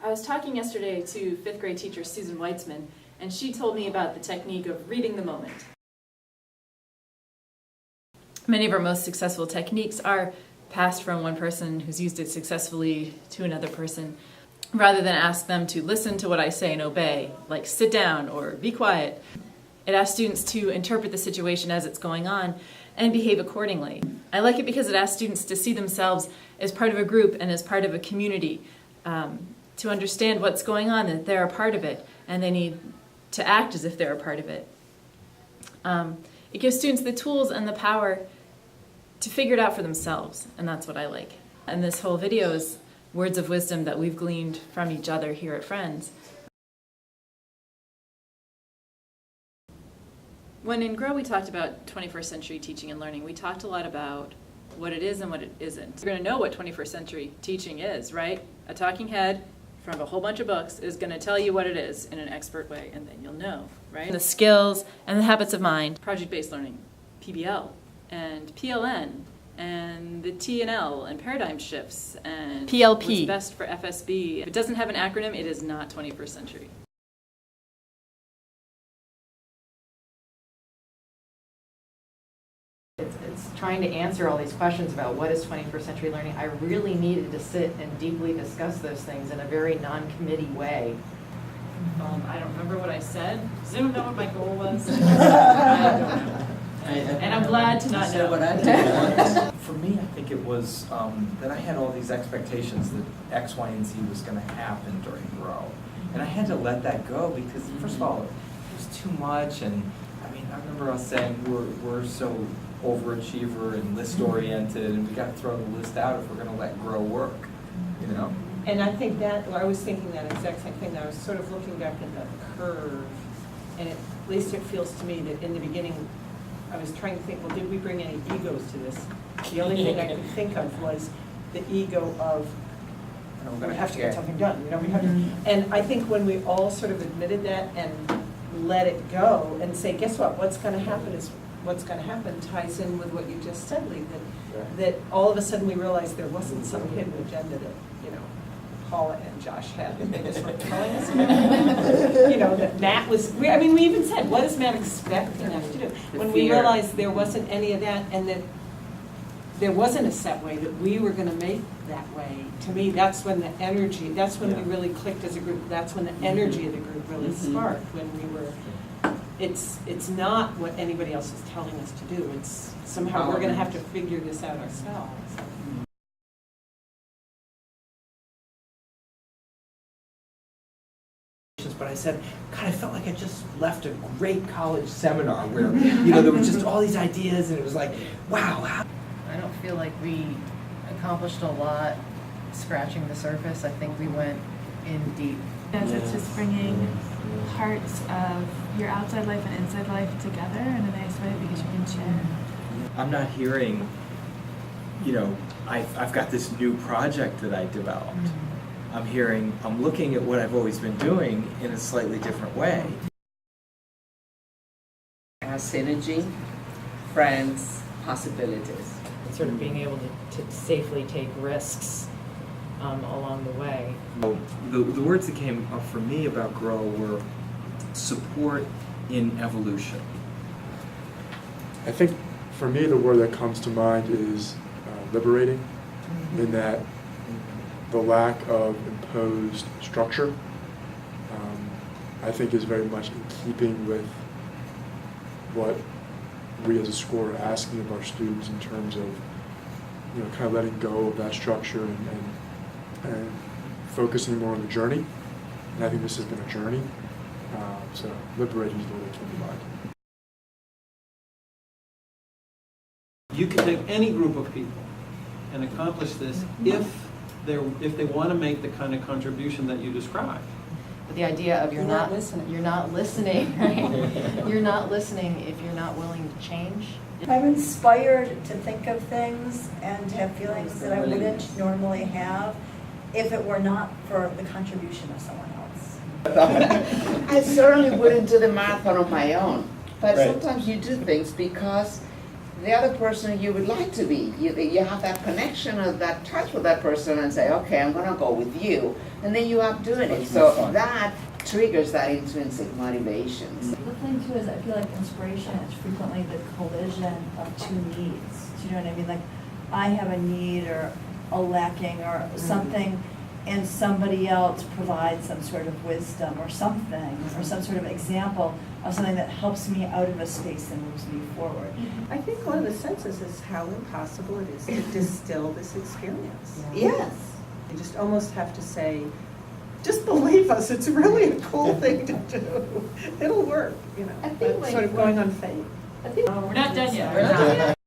I was talking yesterday to 5th grade teacher Susan Weitzman, and she told me about the technique of reading the moment. Many of our most successful techniques are passed from one person who's used it successfully to another person, rather than ask them to listen to what I say and obey, like sit down or be quiet. It asks students to interpret the situation as it's going on and behave accordingly. I like it because it asks students to see themselves as part of a group and as part of a community, to understand what's going on, that they're a part of it, and they need to act as if they're a part of it. It gives students the tools and the power to figure it out for themselves, and that's what I like. And this whole video is words of wisdom that we've gleaned from each other here at Friends. When in Grow we talked about 21st century teaching and learning, we talked a lot about what it is and what it isn't. You're going to know what 21st century teaching is, right? A talking head from a whole bunch of books is going to tell you what it is in an expert way, and then you'll know, right? The skills and the habits of mind, project-based learning, PBL, and PLN, and the T&L, and paradigm shifts, and PLP. What's best for FSB. If it doesn't have an acronym, it is not 21st century. It's trying to answer all these questions about what is 21st century learning. I really needed to sit and deeply discuss those things in a very non-committee way. I don't remember what I said. Does anyone know what my goal was? I don't know. And I'm glad to not know. What I did. For me, I think it was that I had all these expectations that X, Y, and Z was going to happen during Grow. And I had to let that go because, first of all, it was too much. And I mean, I remember us saying we're so overachiever and list-oriented, and we got to throw the list out if we're going to let Grow work, you know? And I think that, I was thinking that exact same thing. I was sort of looking back at the curve, and at least it feels to me that in the beginning, I was trying to think, well, did we bring any egos to this? The only thing I could think of was the ego of, we have to get something done, you know, we have to. And I think when we all sort of admitted that and let it go and say, guess what, what's going to happen is what's going to happen ties in with what you just said, Lee, that all of a sudden we realized there wasn't some hidden agenda that, you know, Paula and Josh had, and they just were telling us about. You know, that Matt was, I mean, we even said, what does Matt expect us to do? When we realized there wasn't any of that, and that there wasn't a set way, that we were going to make that way, to me, that's when the energy, that's when we really clicked as a group, that's when the energy of the group really sparked, when we were, it's not what anybody else is telling us to do, it's somehow we're going to have to figure this out ourselves. But I said, God, I felt like I just left a great college seminar where, you know, there were just all these ideas, and it was like, wow. I don't feel like we accomplished a lot scratching the surface. I think we went in deep. Yes, it's just bringing parts of your outside life and inside life together in a nice way because you can share. I'm not hearing, you know, I've got this new project that I developed. I'm looking at what I've always been doing in a slightly different way. Our synergy, friends, possibilities. Sort of being able to safely take risks along the way. The words that came up for me about Grow were support in evolution. I think for me the word that comes to mind is liberating, in that the lack of imposed structure I think is very much in keeping with what we as a school are asking of our students in terms of, you know, kind of letting go of that structure and focusing more on the journey. And I think this has been a journey. So liberating is the word that came to mind. You can take any group of people and accomplish this if they want to make the kind of contribution that you described. But the idea of you're not listening, right? You're not listening if you're not willing to change. I'm inspired to think of things and to have feelings that I wouldn't normally have if it were not for the contribution of someone else. I certainly wouldn't do the marathon on my own, but sometimes you do things because the other person you would like to be. You have that connection or that touch with that person and say, okay, I'm gonna go with you. And then you up doing it. Much more So fun. that triggers that intrinsic motivation. The thing too is I feel like inspiration is frequently the collision of two needs. Do you know what I mean? Like I have a need or a lacking or something and somebody else provides some sort of wisdom or something or some sort of example of something that helps me out of a space and moves me forward. I think one of the senses is how impossible it is to distill this experience. Yes. You just almost have to say, just believe us, it's really a cool thing to do. It'll work, you know. I think But like sort of one- going on faith. I think We're not done yet. We're not done yet.